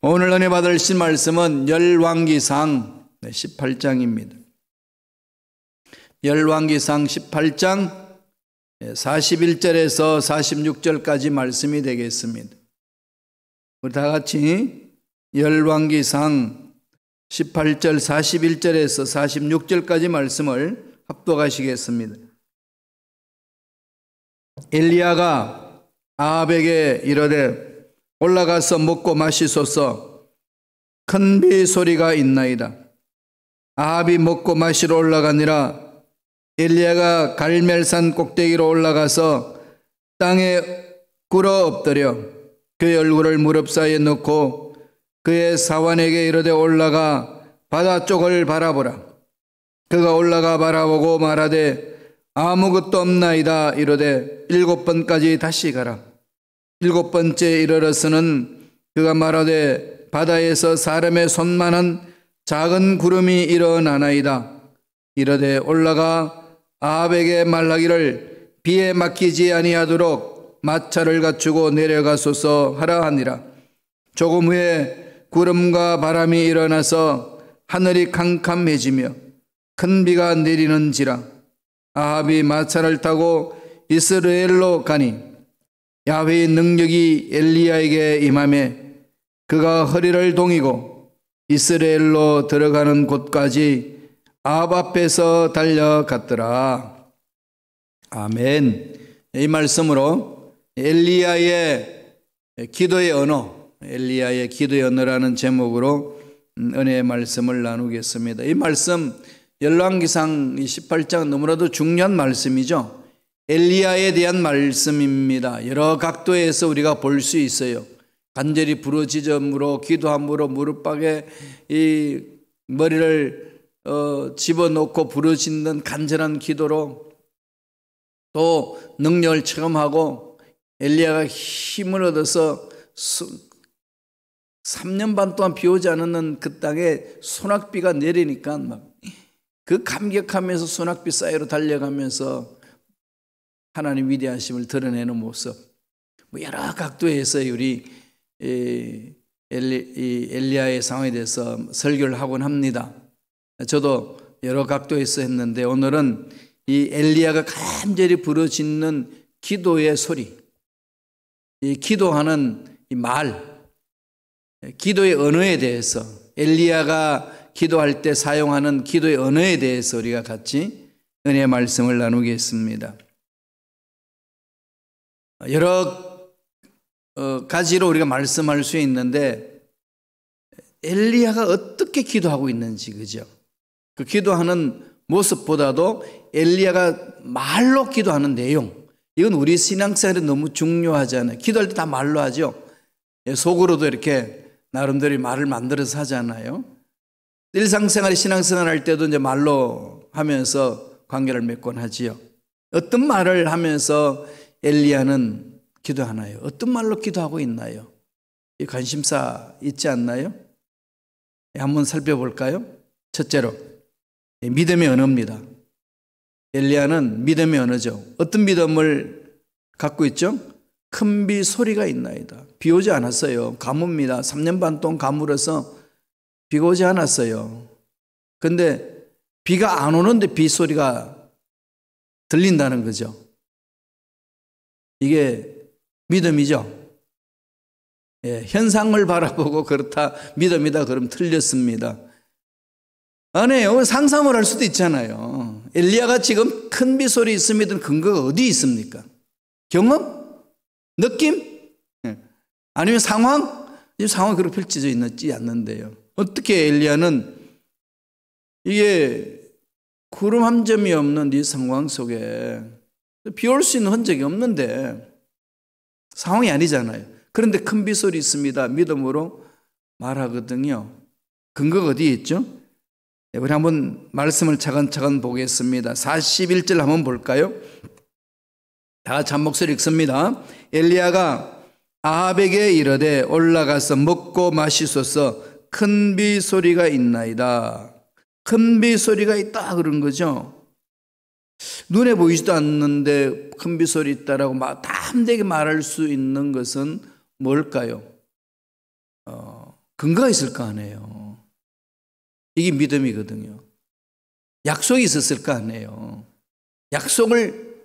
오늘 은혜 받으실 말씀은 열왕기상 18장입니다. 열왕기상 18장 41절에서 46절까지 말씀이 되겠습니다. 우리 다 같이 열왕기상 18절 41절에서 46절까지 말씀을 합독하시겠습니다. 엘리야가 아합에게 이르되 올라가서 먹고 마시소서. 큰 비 소리가 있나이다. 아합이 먹고 마시러 올라가니라. 엘리야가 갈멜산 꼭대기로 올라가서 땅에 꿇어 엎드려 그의 얼굴을 무릎 사이에 넣고 그의 사환에게 이르되 올라가 바다 쪽을 바라보라. 그가 올라가 바라보고 말하되 아무것도 없나이다. 이르되 7번까지 다시 가라. 7번째 이르러서는 그가 말하되 바다에서 사람의 손만한 작은 구름이 일어나나이다. 이르되 올라가 아합에게 말하기를 비에 막히지 아니하도록 마차를 갖추고 내려가소서 하라 하니라. 조금 후에 구름과 바람이 일어나서 하늘이 캄캄해지며 큰 비가 내리는지라. 아합이 마차를 타고 이스라엘로 가니 야훼의 능력이 엘리야에게 임하매 그가 허리를 동이고 이스라엘로 들어가는 곳까지 아합 앞에서 달려갔더라. 아멘. 이 말씀으로 엘리야의 기도의 언어, 엘리야의 기도의 언어라는 제목으로 은혜의 말씀을 나누겠습니다. 이 말씀 열왕기상 18장 너무나도 중요한 말씀이죠. 엘리야에 대한 말씀입니다. 여러 각도에서 우리가 볼 수 있어요. 간절히 부르짖음으로 기도함으로 무릎팍에 이 머리를 집어넣고 부르짖는 간절한 기도로 또 능력을 체험하고 엘리야가 힘을 얻어서 3년 반 동안 비 오지 않았는 그 땅에 소낙비가 내리니까 막 그 감격하면서 소낙비 사이로 달려가면서 하나님 위대하심을 드러내는 모습, 여러 각도에서 우리 엘리야의 상황에 대해서 설교를 하곤 합니다. 저도 여러 각도에서 했는데 오늘은 이 엘리야가 간절히 부르짖는 기도의 소리, 이 기도하는 이 말, 기도의 언어에 대해서, 엘리야가 기도할 때 사용하는 기도의 언어에 대해서 우리가 같이 은혜의 말씀을 나누겠습니다. 여러 가지로 우리가 말씀할 수 있는데 엘리야가 어떻게 기도하고 있는지, 그죠? 그 기도하는 모습보다도 엘리야가 말로 기도하는 내용, 이건 우리 신앙생활에 너무 중요하잖아요. 기도할 때 다 말로 하죠. 속으로도 이렇게 나름대로 말을 만들어서 하잖아요. 일상생활, 신앙생활 할 때도 이제 말로 하면서 관계를 맺곤 하지요. 어떤 말을 하면서 엘리야는 기도하나요? 어떤 말로 기도하고 있나요? 이 관심사 있지 않나요? 한번 살펴볼까요? 첫째로 믿음의 언어입니다. 엘리야는 믿음의 언어죠. 어떤 믿음을 갖고 있죠? 큰 비 소리가 있나이다. 비 오지 않았어요. 가뭄입니다. 3년 반 동안 가물어서 비가 오지 않았어요. 근데 비가 안 오는데 비 소리가 들린다는 거죠. 이게 믿음이죠. 현상을 바라보고 그렇다 믿음이다 그러면 틀렸습니다. 아니에요. 상상을 할 수도 있잖아요. 엘리야가 지금 큰 비 소리 있습니다. 근거가 어디 있습니까? 경험? 느낌? 아니면 상황? 이 상황이 그렇게 펼쳐져 있지 않는데요. 어떻게 엘리야는 이게 구름 한 점이 없는 이 상황 속에 비 올 수 있는 흔적이 없는데 상황이 아니잖아요. 그런데 큰 비 소리 있습니다. 믿음으로 말하거든요. 근거가 어디에 있죠? 우리 한번 말씀을 차근차근 보겠습니다. 41절 한번 볼까요? 다 같이 한 목소리 읽습니다. 엘리야가 아합에게 이르되 올라가서 먹고 마시소서. 큰 비 소리가 있나이다. 큰 비 소리가 있다 그런 거죠. 눈에 보이지도 않는데 큰 비 소리 있다라고 담대하게 말할 수 있는 것은 뭘까요? 근거가 있을 거 아니에요. 이게 믿음이거든요. 약속이 있었을 거 아니에요. 약속을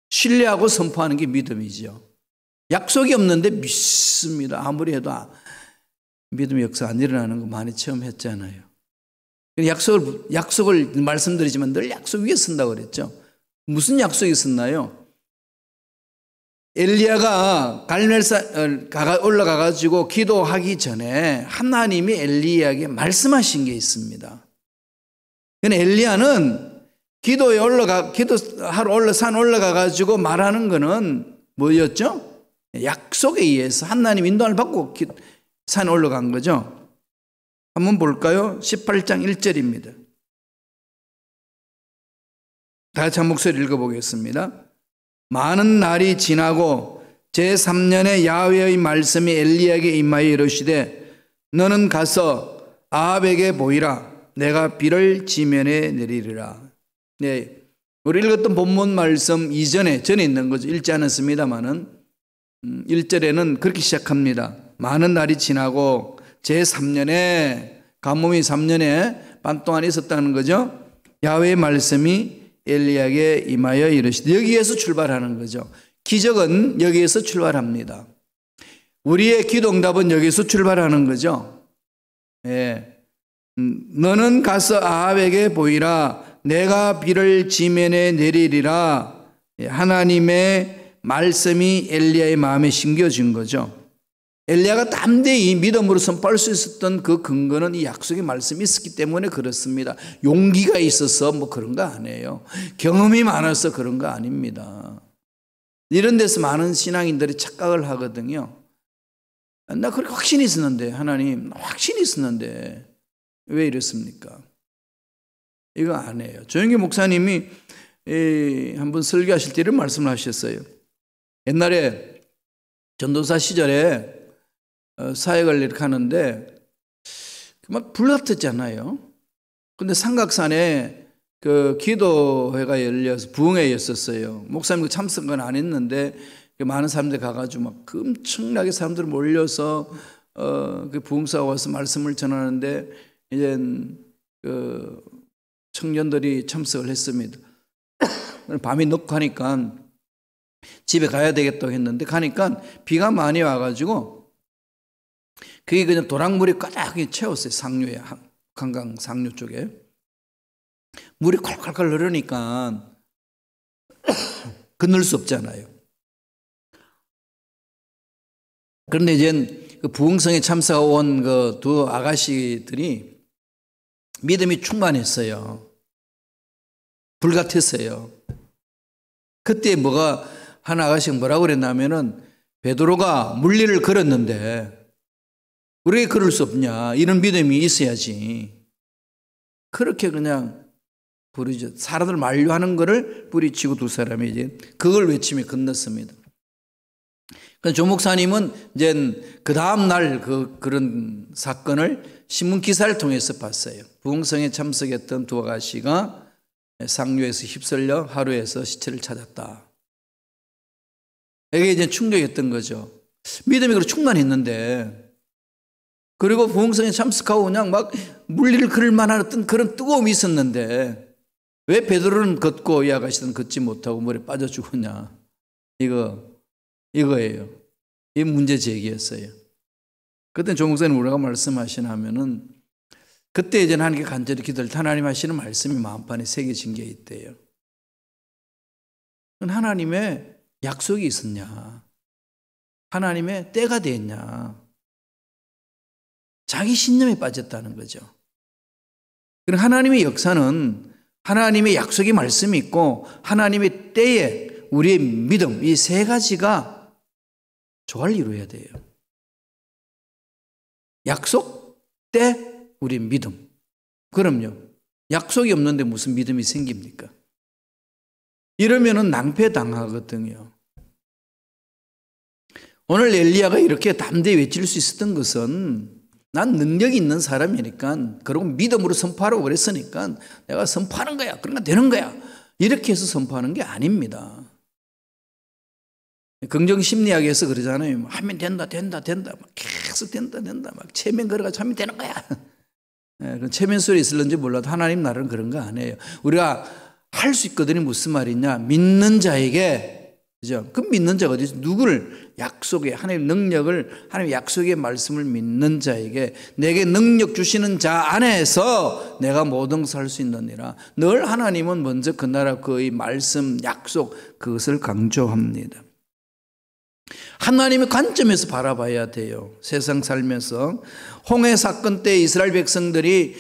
신뢰하고 선포하는 게 믿음이죠. 약속이 없는데 믿습니다. 아무리 해도 믿음의 역사 안 일어나는 거 많이 처음 했잖아요. 약속을 말씀드리지만 늘 약속 위에 쓴다고 그랬죠. 무슨 약속이 있었나요? 엘리야가 갈멜산 올라가가지고 기도하기 전에 하나님이 엘리야에게 말씀하신 게 있습니다. 근데 엘리야는 기도하러 산 올라가가지고 말하는 거는 뭐였죠? 약속에 의해서 하나님 인도를 받고 산에 올라간 거죠. 한번 볼까요? 18장 1절입니다. 다 같이 한 목소리 읽어보겠습니다. 많은 날이 지나고 제3년에 야훼의 말씀이 엘리야에게 임하여 이르시되 너는 가서 아합에게 보이라. 내가 비를 지면에 내리리라. 네, 우리 읽었던 본문 말씀 전에 있는 거죠. 읽지 않았습니다만은 1절에는 그렇게 시작합니다. 많은 날이 지나고 제3년에 가뭄이 3년에 반 동안 있었다는 거죠. 야훼의 말씀이 엘리야에게 임하여 이르시되 여기에서 출발하는 거죠. 기적은 여기에서 출발합니다. 우리의 기도 응답은 여기에서 출발하는 거죠. 예. 너는 가서 아합에게 보이라. 내가 비를 지면에 내리리라. 하나님의 말씀이 엘리야의 마음에 심겨진 거죠. 엘리야가 담대히 믿음으로 선포할 수 있었던 그 근거는 이 약속의 말씀이 있었기 때문에 그렇습니다. 용기가 있어서 뭐 그런 거 아니에요. 경험이 많아서 그런 거 아닙니다. 이런 데서 많은 신앙인들이 착각을 하거든요. 나 그렇게 확신이 있었는데, 하나님 확신이 있었는데 왜 이랬습니까? 이거 아니에요. 조영기 목사님이 한번 설교하실 때 이런 말씀을 하셨어요. 옛날에 전도사 시절에 사역을 이렇게 하는데 막 불같았잖아요. 근데 삼각산에 그 기도회가 열려서 부흥회였었어요. 목사님 참석은 안 했는데 많은 사람들이 가가지고 막 엄청나게 사람들이 몰려서 그 부흥사가 와서 말씀을 전하는데 이제 그 청년들이 참석을 했습니다. 밤이 늦고 하니까 집에 가야 되겠다고 했는데 가니까 비가 많이 와가지고 그게 그냥 도랑물이 까닥하게 채웠어요. 상류에, 한강 상류 쪽에. 물이 콸콸콸 흐르니까 건널 수 없잖아요. 그런데 이제 그 부흥성에 참석하고 온 그 두 아가씨들이 믿음이 충만했어요. 불같았어요. 그때 한 아가씨가 뭐라고 그랬냐면은 베드로가 물리를 걸었는데 왜 그럴 수 없냐. 이런 믿음이 있어야지. 그렇게 그냥 부르죠. 사람들 만류하는 거를 뿌리치고 두 사람이 이제 그걸 외치며 건넜습니다. 조 목사님은 이제 그 다음날 그런 사건을 신문 기사를 통해서 봤어요. 부흥성에 참석했던 두 아가씨가 상류에서 휩쓸려 하루에서 시체를 찾았다. 이게 이제 충격이었던 거죠. 믿음이 그렇게 충만했는데, 그리고 부흥성에 참석하고 그냥 막 물리를 걸을 만한 어떤 그런 뜨거움이 있었는데, 왜 베드로는 걷고 이 아가씨는 걷지 못하고 물에 빠져 죽었냐. 이거예요. 이 문제 제기였어요. 그때 조 목사님 우리가 말씀하시냐면은, 그때 이제 하나님께 간절히 기도를 하나님 하시는 말씀이 마음판에 새겨진 게 있대요. 하나님의 약속이 있었냐? 하나님의 때가 됐냐? 자기 신념에 빠졌다는 거죠. 그럼 하나님의 역사는 하나님의 약속의 말씀이 있고 하나님의 때에 우리의 믿음, 이 세 가지가 조화를 이루어야 돼요. 약속, 때, 우리 믿음. 그럼요. 약속이 없는데 무슨 믿음이 생깁니까? 이러면은 낭패당하거든요. 오늘 엘리야가 이렇게 담대히 외칠 수 있었던 것은 난 능력이 있는 사람이니까, 그리고 믿음으로 선포하라고 그랬으니까 내가 선포하는 거야. 그러니까 되는 거야. 이렇게 해서 선포하는 게 아닙니다. 긍정 심리학에서 그러잖아요. 하면 된다, 막 계속 된다, 막 체면 걸어가지고 하면 되는 거야. 그런 체면 소리 있을런지 몰라도 하나님 나라는 그런 거 아니에요. 우리가 할 수 있거든요. 무슨 말이냐? 믿는 자에게, 그죠? 그 믿는 자가 어디서 누구를 약속에, 하나님 능력을, 하나님 약속의 말씀을 믿는 자에게 내게 능력 주시는 자 안에서 내가 모든 것을 할 수 있느니라. 늘 하나님은 먼저 그 나라, 그의 말씀, 약속, 그것을 강조합니다. 하나님의 관점에서 바라봐야 돼요. 세상 살면서. 홍해 사건 때 이스라엘 백성들이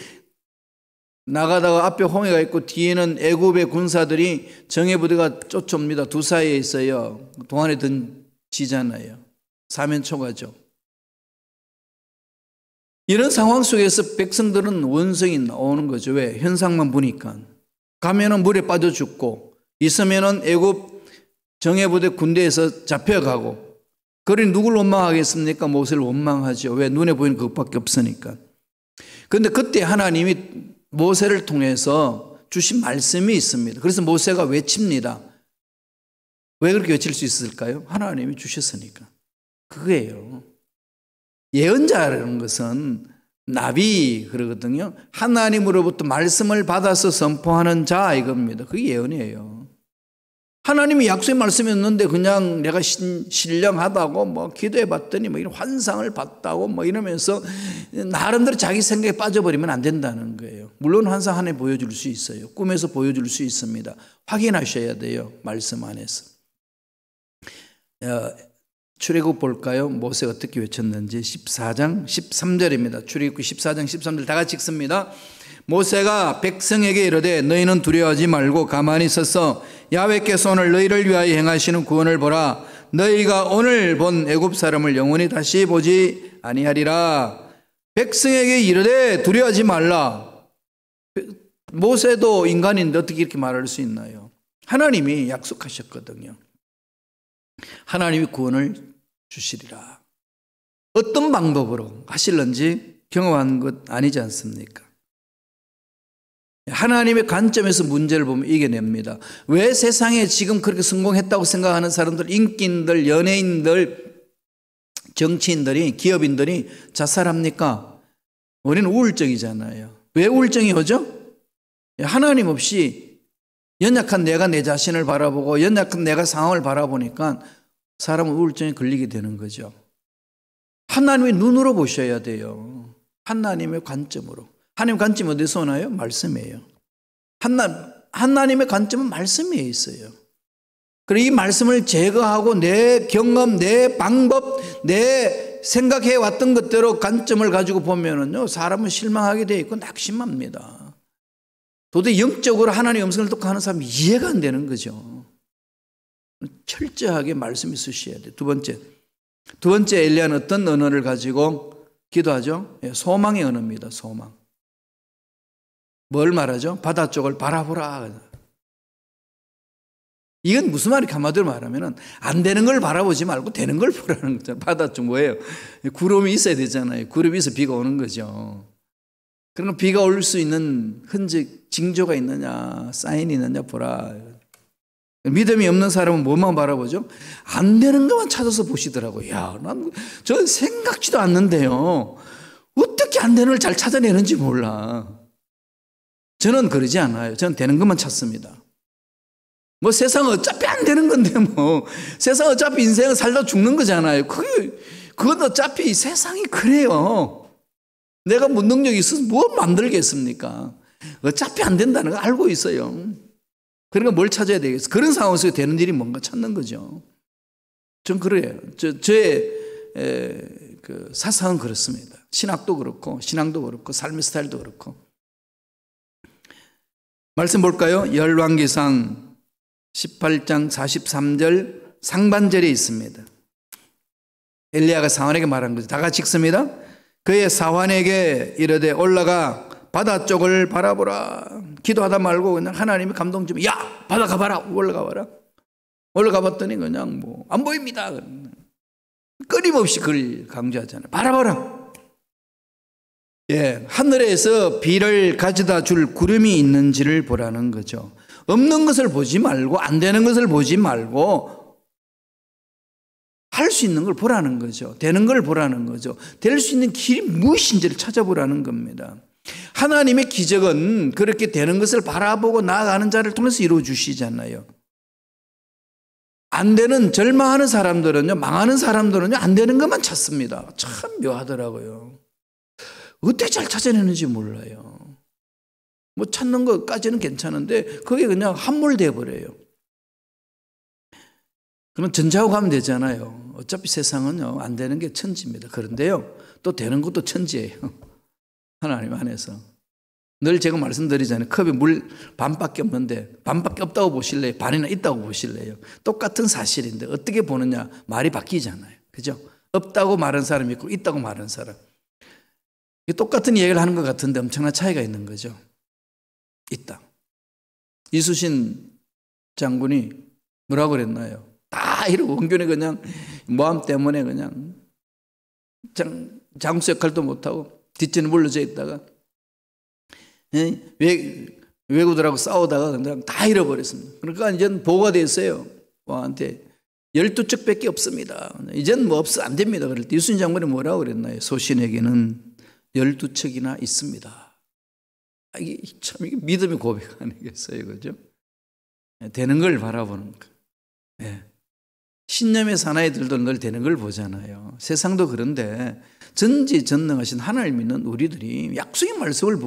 나가다가 앞에 홍해가 있고 뒤에는 애굽의 군사들이 정예부대가 쫓아옵니다. 두 사이에 있어요. 동안에 던지잖아요. 사면초가죠. 이런 상황 속에서 백성들은 원성이 나오는 거죠. 왜? 현상만 보니까. 가면은 물에 빠져 죽고, 있으면은 애굽 정예부대 군대에서 잡혀가고, 그러니 누굴 원망하겠습니까? 모세를 원망하죠. 왜? 눈에 보이는 그것밖에 없으니까. 그런데 그때 하나님이 모세를 통해서 주신 말씀이 있습니다. 그래서 모세가 외칩니다. 왜 그렇게 외칠 수 있을까요? 하나님이 주셨으니까. 그거예요. 예언자라는 것은 나비 그러거든요. 하나님으로부터 말씀을 받아서 선포하는 자 이겁니다. 그게 예언이에요. 하나님이 약속의 말씀이었는데 그냥 내가 신령하다고 뭐 기도해 봤더니 뭐 이런 환상을 봤다고 뭐 이러면서 나름대로 자기 생각에 빠져버리면 안 된다는 거예요. 물론 환상 하나 보여줄 수 있어요. 꿈에서 보여줄 수 있습니다. 확인하셔야 돼요. 말씀 안에서. 출애굽 볼까요? 모세가 어떻게 외쳤는지 14장 13절입니다. 출애굽 14장 13절 다 같이 읽습니다. 모세가 백성에게 이르되 너희는 두려워하지 말고 가만히 서서 야훼께서 오늘 너희를 위하여 행하시는 구원을 보라. 너희가 오늘 본 애굽 사람을 영원히 다시 보지 아니하리라. 백성에게 이르되 두려워하지 말라. 모세도 인간인데 어떻게 이렇게 말할 수 있나요? 하나님이 약속하셨거든요. 하나님이 구원을 주시리라. 어떤 방법으로 하실런지 경험한 것 아니지 않습니까? 하나님의 관점에서 문제를 보면 이겨냅니다. 왜 세상에 지금 그렇게 성공했다고 생각하는 사람들, 인기인들, 연예인들, 정치인들이, 기업인들이 자살합니까? 우리는 우울증이잖아요. 왜 우울증이 오죠? 하나님 없이 연약한 내가 내 자신을 바라보고 연약한 내가 상황을 바라보니까 사람은 우울증에 걸리게 되는 거죠. 하나님의 눈으로 보셔야 돼요. 하나님의 관점으로. 하나님의 관점이 어디서 오나요? 말씀이에요. 하나님의 관점은 말씀에 있어요. 그리고 이 말씀을 제거하고 내 경험, 내 방법, 내 생각해 왔던 것대로 관점을 가지고 보면은요, 사람은 실망하게 돼 있고 낙심합니다. 도대체 영적으로 하나님의 음성을 듣고 하는 사람이 이해가 안 되는 거죠. 철저하게 말씀이 쓰셔야 돼요. 두 번째 엘리야는 어떤 언어를 가지고 기도하죠? 소망의 언어입니다. 소망. 뭘 말하죠? 바다 쪽을 바라보라. 이건 무슨 말이 한마디로 말하면 안 되는 걸 바라보지 말고 되는 걸 보라는 거죠. 바다 쪽 뭐예요? 구름이 있어야 되잖아요. 구름이 있어 비가 오는 거죠. 그러면 비가 올 수 있는 흔적, 징조가 있느냐, 사인이 있느냐 보라. 믿음이 없는 사람은 뭐만 바라보죠? 안 되는 것만 찾아서 보시더라고요. 야, 전 생각지도 않는데요. 어떻게 안 되는 걸 잘 찾아내는지 몰라. 저는 그러지 않아요. 저는 되는 것만 찾습니다. 뭐 세상은 어차피 안 되는 건데 뭐 세상 어차피 인생은 살다 죽는 거잖아요. 그건 어차피 세상이 그래요. 내가 무능력이 있어서 뭘 만들겠습니까? 어차피 안 된다는 거 알고 있어요. 그러니까 뭘 찾아야 되겠어? 그런 상황 속에 되는 일이 뭔가 찾는 거죠. 전 그래요. 저의 그 사상은 그렇습니다. 신학도 그렇고 신앙도 그렇고 삶의 스타일도 그렇고. 말씀 볼까요? 열왕기상 18장 43절 상반절에 있습니다. 엘리야가 사환에게 말한 거죠. 다 같이 읽습니다. 그의 사환에게 이르되 올라가 바다 쪽을 바라보라. 기도하다 말고 그냥 하나님이 감동 주면 야 바다 가봐라. 올라가 봐라. 올라가 봤더니 그냥 뭐 안 보입니다. 끊임없이 그걸 강조하잖아요. 바라봐라. 예, 하늘에서 비를 가져다 줄 구름이 있는지를 보라는 거죠. 없는 것을 보지 말고 안 되는 것을 보지 말고 할 수 있는 걸 보라는 거죠. 되는 걸 보라는 거죠. 될 수 있는 길이 무엇인지를 찾아보라는 겁니다. 하나님의 기적은 그렇게 되는 것을 바라보고 나아가는 자를 통해서 이루어 주시잖아요. 안 되는, 절망하는 사람들은요, 망하는 사람들은요, 안 되는 것만 찾습니다. 참 묘하더라고요. 어떻게 잘 찾아내는지 몰라요. 뭐 찾는 것까지는 괜찮은데 그게 그냥 함몰돼 버려요. 그럼 전자하고 가면 되잖아요. 어차피 세상은요, 안 되는 게 천지입니다. 그런데요, 또 되는 것도 천지예요. 하나님 안에서. 늘 제가 말씀드리잖아요. 컵에 물 반밖에 없는데 반밖에 없다고 보실래요? 반이나 있다고 보실래요? 똑같은 사실인데 어떻게 보느냐, 말이 바뀌잖아요. 그죠? 없다고 말하는 사람이 있고 있다고 말하는 사람. 똑같은 얘기를 하는 것 같은데 엄청난 차이가 있는 거죠. 있다. 이수신 장군이 뭐라고 그랬나요? 다 이러고 원균이 그냥 모함 때문에 그냥 장수 역할도 못하고 뒷전에 물러져 있다가 외구들하고 싸우다가 그냥 다 잃어버렸습니다. 그러니까 이제는 보고가 됐어요. 왕한테 12척밖에 없습니다. 이제는 뭐 없어 안 됩니다. 그럴 때 이수신 장군이 뭐라고 그랬나요? 소신에게는 12척이나 있습니다. 이게 참 이게 믿음의 고백 아니겠어요, 그죠? 되는 걸 바라보는 거. 네. 신념의 사나이들도 늘 되는 걸 보잖아요. 세상도 그런데 전지전능하신 하나님을 믿는 우리들이 약속의 말씀을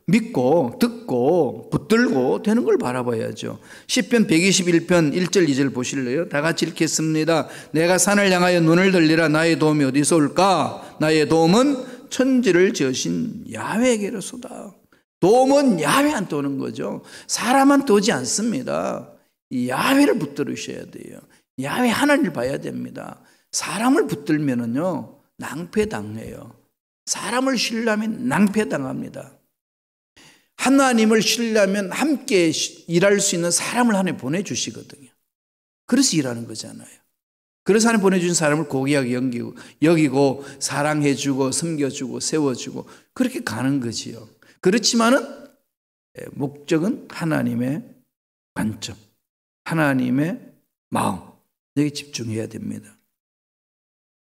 믿고 듣고 붙들고 되는 걸 바라봐야죠. 시편 121편 1절 2절 보실래요? 다 같이 읽겠습니다. 내가 산을 향하여 눈을 들리라. 나의 도움이 어디서 올까? 나의 도움은 천지를 지으신 야훼에게로소다. 도움은 야훼한테 오는 거죠. 사람한테 오지 않습니다. 이 야훼를 붙들으셔야 돼요. 야훼 하나님을 봐야 됩니다. 사람을 붙들면은요, 낭패당해요. 사람을 신뢰하면 낭패당합니다. 하나님을 신뢰하면 함께 일할 수 있는 사람을 하나님 보내주시거든요. 그래서 일하는 거잖아요. 그래서 하나님 보내주신 사람을 고귀하게 여기고 사랑해주고 섬겨주고 세워주고 그렇게 가는 거지요. 그렇지만은 목적은 하나님의 관점, 하나님의 마음, 여기 집중해야 됩니다.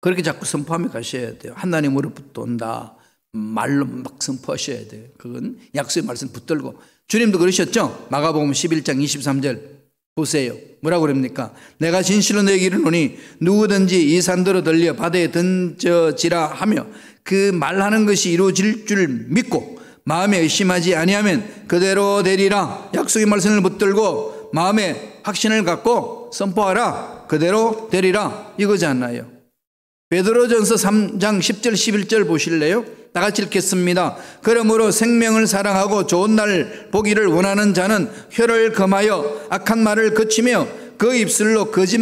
그렇게 자꾸 선포하며 가셔야 돼요. 하나님으로부터 온다. 말로 막 선포하셔야 돼요. 그건 약속의 말씀 붙들고. 주님도 그러셨죠? 마가복음 11장 23절 보세요. 뭐라고 그럽니까? 내가 진실로 너에게 이르노니 누구든지 이 산더러 들려 바다에 던져지라 하며 그 말하는 것이 이루어질 줄 믿고 마음에 의심하지 아니하면 그대로 되리라. 약속의 말씀을 붙들고 마음에 확신을 갖고 선포하라. 그대로 되리라. 이거지 않나요? 베드로전서 3장 10절 11절 보실래요? 다 같이 읽겠습니다. 그러므로 생명을 사랑하고 좋은 날 보기를 원하는 자는 혀를 금하여 악한 말을 거치며 그 입술로 거짓을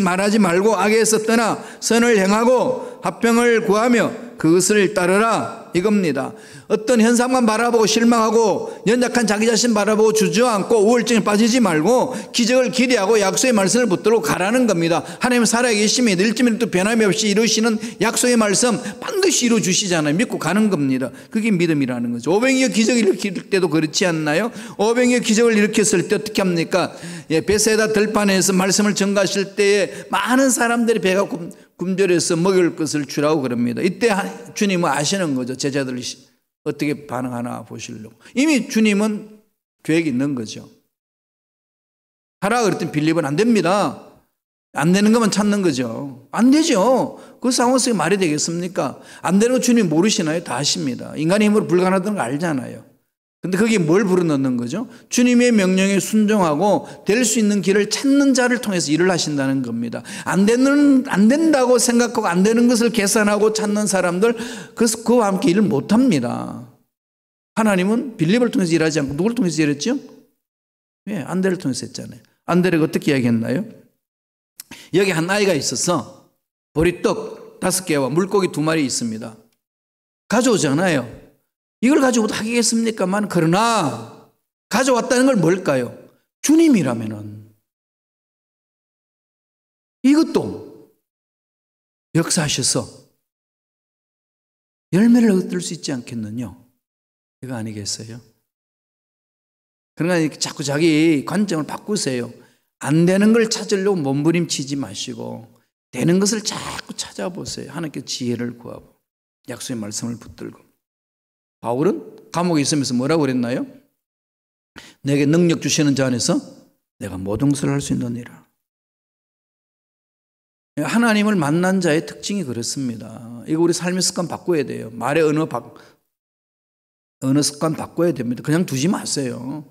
말하지 말고 악에서 떠나 선을 행하고 화평을 구하며 그것을 따르라. 이겁니다. 어떤 현상만 바라보고 실망하고 연약한 자기 자신 바라보고 주저앉고 우울증에 빠지지 말고 기적을 기대하고 약속의 말씀을 붙들고 가라는 겁니다. 하나님 살아계심이 일주일도 변함이 없이 이루시는 약속의 말씀 반드시 이루어주시잖아요. 믿고 가는 겁니다. 그게 믿음이라는 거죠. 오병이어 기적을 일으킬 때도 그렇지 않나요? 오병이어 기적을 일으켰을 때 어떻게 합니까? 베세다 들판에서 말씀을 전가하실 때에 많은 사람들이 배가 굶주려서 먹을 것을 주라고 그럽니다. 이때 주님은 아시는 거죠. 제자들이 어떻게 반응하나 보시려고. 이미 주님은 계획이 있는 거죠. 하라 그랬더니 빌립은 안 됩니다. 안 되는 것만 찾는 거죠. 안 되죠. 그 상황 속에 말이 되겠습니까? 안 되는 거 주님 모르시나요? 다 아십니다. 인간의 힘으로 불가능하다는 거 알잖아요. 근데 거기에 뭘 불어넣는 거죠? 주님의 명령에 순종하고 될 수 있는 길을 찾는 자를 통해서 일을 하신다는 겁니다. 안 된다고 생각하고 안 되는 것을 계산하고 찾는 사람들, 그와 함께 일을 못 합니다. 하나님은 빌립을 통해서 일하지 않고 누구를 통해서 일했죠? 안데를 통해서 했잖아요. 안데를 어떻게 이야기했나요? 여기 한 아이가 있어서 보리떡 5개와 물고기 2마리 있습니다. 가져오잖아요. 이걸 가지고 하겠습니까만, 그러나 가져왔다는 걸 뭘까요? 주님이라면은 이것도 역사하셔서 열매를 얻을 수 있지 않겠느냐? 이거 아니겠어요? 그러니까 자꾸 자기 관점을 바꾸세요. 안 되는 걸 찾으려고 몸부림치지 마시고 되는 것을 자꾸 찾아보세요. 하나님께 지혜를 구하고 약속의 말씀을 붙들고. 바울은 감옥에 있으면서 뭐라고 그랬나요? 내게 능력 주시는 자 안에서 내가 모든 것을 할 수 있느니라. 하나님을 만난 자의 특징이 그렇습니다. 이거 우리 삶의 습관 바꿔야 돼요. 말의 언어 습관 바꿔야 됩니다. 그냥 두지 마세요.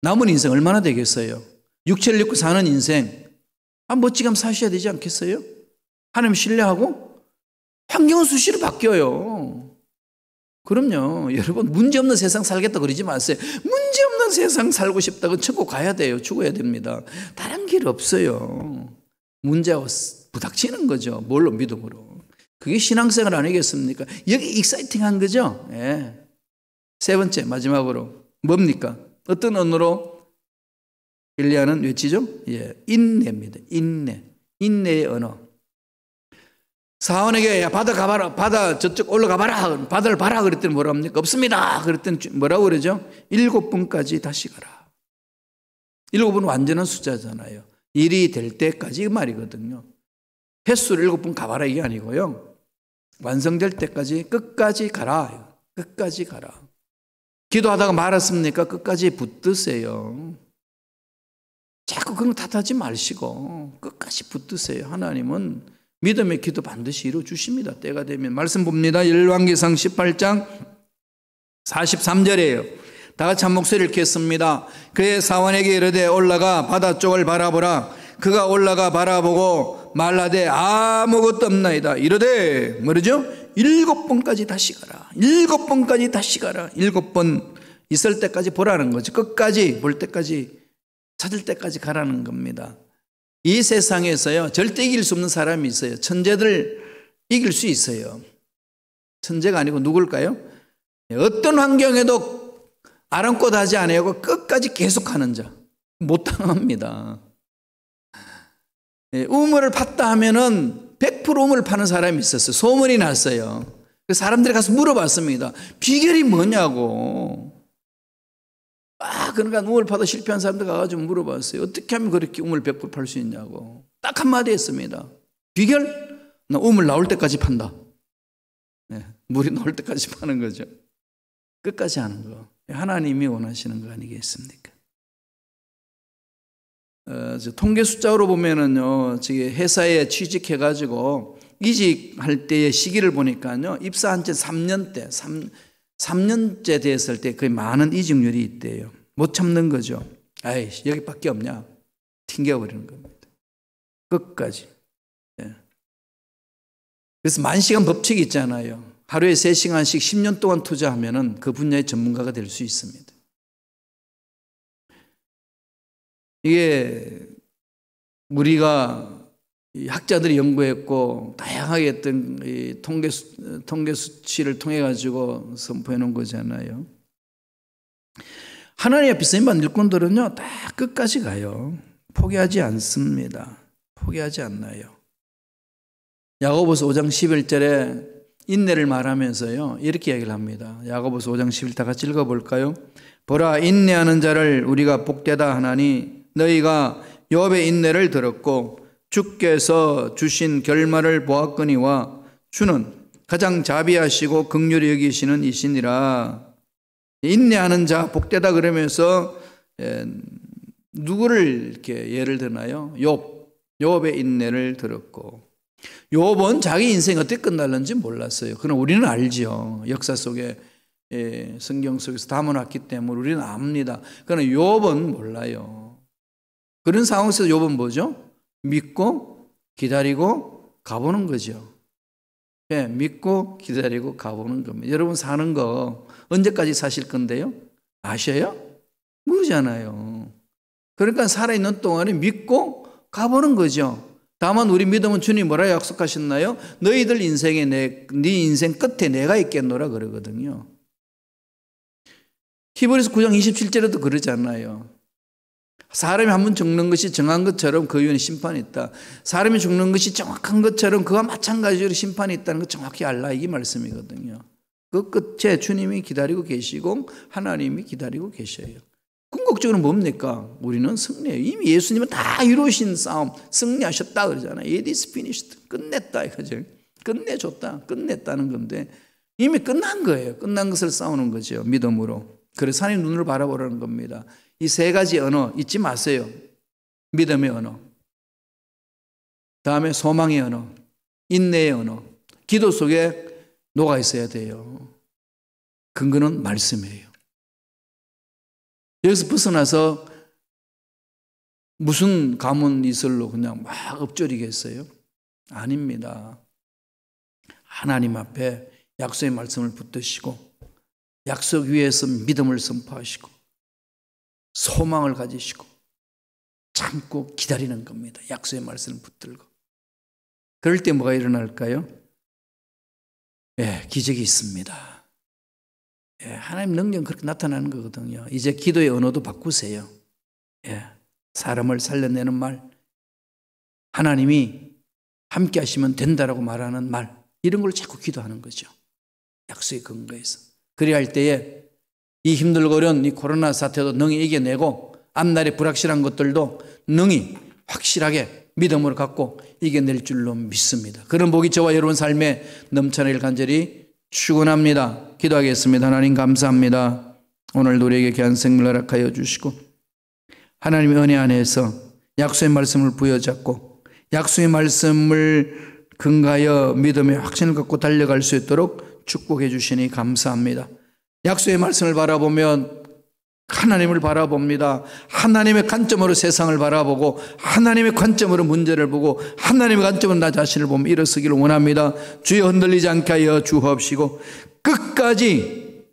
남은 인생 얼마나 되겠어요? 육체를 입고 사는 인생 멋지게 한번 사셔야 되지 않겠어요? 하나님 신뢰하고 환경은 수시로 바뀌어요. 그럼요. 여러분 문제없는 세상 살겠다 그러지 마세요. 문제없는 세상 살고 싶다고 천국 가야 돼요. 죽어야 됩니다. 다른 길 없어요. 문제하고 부닥치는 거죠. 뭘로? 믿음으로. 그게 신앙생활 아니겠습니까? 여기 익사이팅한 거죠. 예. 세 번째 마지막으로 뭡니까? 어떤 언어로 엘리야는 외치죠? 예, 인내입니다. 인내의 언어. 사원에게 야, 바다 가봐라, 바다 저쪽 올라가봐라, 바다를 봐라 그랬더니 뭐라 합니까? 없습니다. 그랬더니 뭐라고 그러죠? 7번까지 다시 가라. 7번 완전한 숫자잖아요. 일이 될 때까지 이 말이거든요. 횟수를 7번 가봐라 이게 아니고요. 완성될 때까지 끝까지 가라. 끝까지 가라. 기도하다가 말았습니까? 끝까지 붙드세요. 자꾸 그런 거 탓하지 마시고 끝까지 붙드세요. 하나님은 믿음의 기도 반드시 이루어주십니다. 때가 되면. 말씀 봅니다. 열왕기상 18장 43절이에요. 다 같이 한 목소리를 켰습니다. 그의 사원에게 이르되 올라가 바다 쪽을 바라보라. 그가 올라가 바라보고 말하되 아무것도 없나이다. 이르되 뭐르죠? 7번까지 다시 가라. 7번까지 다시 가라. 7번 있을 때까지 보라는 거죠. 끝까지 볼 때까지 찾을 때까지 가라는 겁니다. 이 세상에서요 절대 이길 수 없는 사람이 있어요. 천재들 이길 수 있어요. 천재가 아니고 누굴까요? 어떤 환경에도 아랑곳하지 않고 끝까지 계속하는 자. 못 당합니다. 우물을 팠다 하면은 100% 우물을 파는 사람이 있었어요. 소문이 났어요. 사람들이 가서 물어봤습니다. 비결이 뭐냐고. 그러니까 우물 파도 실패한 사람들 가가지고 물어봤어요. 어떻게 하면 그렇게 우물 100% 팔 수 있냐고. 딱 한마디 했습니다. 비결? 나 우물 나올 때까지 판다. 네, 물이 나올 때까지 파는 거죠. 끝까지 하는 거. 하나님이 원하시는 거 아니겠습니까? 통계 숫자로 보면은요, 지금 회사에 취직해가지고 이직할 때의 시기를 보니까요, 입사한 지 3년째 됐을 때 거의 많은 이직률이 있대요. 못 참는 거죠. 아이씨, 여기밖에 없냐? 튕겨버리는 겁니다. 끝까지. 네. 그래서 만시간 법칙이 있잖아요. 하루에 3시간씩 10년 동안 투자하면은 그 분야의 전문가가 될 수 있습니다. 이게 우리가 학자들이 연구했고 다양하게 했던 이 통계 수치를 통해 가지고 선포해 놓은 거잖아요. 하나님 앞에 쓰임받는 일꾼들은요 다 끝까지 가요. 포기하지 않습니다. 포기하지 않나요. 야고보서 5장 11절에 인내를 말하면서요 이렇게 얘기를 합니다. 야고보서 5장 11절 다 같이 읽어볼까요? 보라, 인내하는 자를 우리가 복되다 하나니 너희가 욥의 인내를 들었고 주께서 주신 결말을 보았거니와 주는 가장 자비하시고 긍휼히 여기시는 이시니라. 인내하는 자 복되다 그러면서 누구를 이렇게 예를 드나요? 욥의 인내를 들었고, 욥은 자기 인생이 어떻게 끝날는지 몰랐어요. 그럼 우리는 알죠. 역사 속에 성경 속에서 담아놨기 때문에 우리는 압니다. 그러나 욥은 몰라요. 그런 상황에서 욥은 뭐죠? 믿고 기다리고 가보는 거죠. 네, 믿고 기다리고 가보는 겁니다. 여러분 사는 거 언제까지 사실 건데요? 아셔요? 모르잖아요. 그러니까 살아있는 동안에 믿고 가보는 거죠. 다만 우리 믿음은 주님 뭐라 약속하셨나요? 너희들 인생에 네 인생 끝에 내가 있겠노라 그러거든요. 히브리서 9장 27절에도 그러잖아요. 사람이 한 번 죽는 것이 정한 것처럼 그 이후에는 심판이 있다. 사람이 죽는 것이 정확한 것처럼 그와 마찬가지로 심판이 있다는 걸 정확히 알라, 이 말씀이거든요. 그 끝에 주님이 기다리고 계시고 하나님이 기다리고 계셔요. 궁극적으로 뭡니까? 우리는 승리예요. 이미 예수님은 다 이루신 싸움, 승리하셨다 그러잖아요. It is finished. 끝냈다 이거죠. 끝내줬다. 끝냈다는 건데 이미 끝난 거예요. 끝난 것을 싸우는 거죠. 믿음으로. 그래서 하나님 눈을 바라보라는 겁니다. 이 세 가지 언어 잊지 마세요. 믿음의 언어, 다음에 소망의 언어, 인내의 언어, 기도 속에 녹아 있어야 돼요. 근거는 말씀이에요. 여기서 벗어나서 무슨 가문 이설로 그냥 막 엎조리겠어요? 아닙니다. 하나님 앞에 약속의 말씀을 붙드시고 약속 위에서 믿음을 선포하시고 소망을 가지시고 참고 기다리는 겁니다. 약속의 말씀을 붙들고. 그럴 때 뭐가 일어날까요? 기적이 있습니다. 하나님 능력은 그렇게 나타나는 거거든요. 이제 기도의 언어도 바꾸세요. 사람을 살려내는 말, 하나님이 함께 하시면 된다라고 말하는 말, 이런 걸 자꾸 기도하는 거죠. 약속의 근거에서. 그래야 할 때에 이 힘들고 어려운 이 코로나 사태도 능히 이겨내고 앞날에 불확실한 것들도 능히 확실하게 믿음으로 갖고 이겨낼 줄로 믿습니다. 그런 복이 저와 여러분 삶에 넘쳐나길 간절히 축원합니다. 기도하겠습니다. 하나님 감사합니다. 오늘도 우리에게 귀한 생명을 허락하여 주시고 하나님의 은혜 안에서 약속의 말씀을 부여잡고 약속의 말씀을 근거하여 믿음의 확신을 갖고 달려갈 수 있도록 축복해 주시니 감사합니다. 약속의 말씀을 바라보면 하나님을 바라봅니다. 하나님의 관점으로 세상을 바라보고 하나님의 관점으로 문제를 보고 하나님의 관점으로 나 자신을 보며 일어서기를 원합니다. 주여 흔들리지 않게 하여 주옵시고 끝까지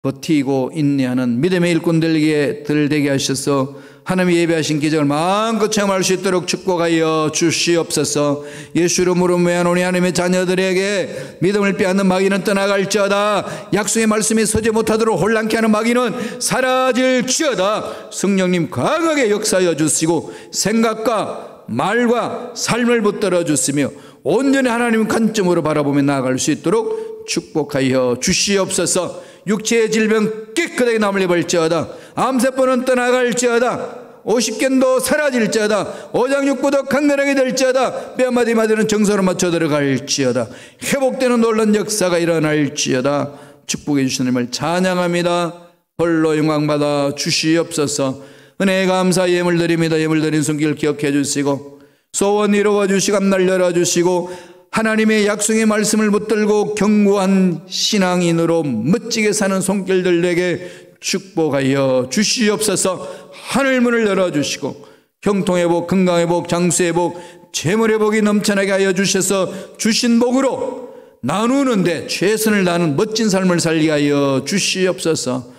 버티고 인내하는 믿음의 일꾼들에게 들되게 하셔서 하나님이 예배하신 기적을 마음껏 체험할 수 있도록 축복하여 주시옵소서. 예수 이름으로 외아노니 하나님의 자녀들에게 믿음을 빼앗는 마귀는 떠나갈지어다. 약속의 말씀에 서지 못하도록 혼란케 하는 마귀는 사라질지어다. 성령님 강하게 역사하여 주시고 생각과 말과 삶을 붙들어 주시며 온전히 하나님의 관점으로 바라보며 나아갈 수 있도록 축복하여 주시옵소서. 육체의 질병 깨끗하게 남을 입을지어다. 암세포는 떠나갈지어다. 오십견도 사라질지어다. 오장육부도 강건하게 될지어다. 뼈마디 마디는 정서로 맞춰 들어갈지어다. 회복되는 놀라운 역사가 일어날지어다. 축복해 주시는 님을 찬양합니다. 홀로 영광받아 주시옵소서. 은혜에 감사 예물 드립니다. 예물 드린 손길 기억해 주시고 소원 이루어 주시고 앞날 열어주시고 하나님의 약속의 말씀을 붙들고 견고한 신앙인으로 멋지게 사는 손길들에게 축복하여 주시옵소서. 하늘문을 열어주시고 형통의 복, 건강의 복, 장수의 복, 재물의 복이 넘쳐나게 하여 주셔서 주신 복으로 나누는데 최선을 다하는 멋진 삶을 살게 하여 주시옵소서.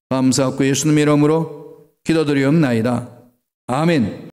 감사하고 예수님 이름으로 기도드리옵나이다. 아멘.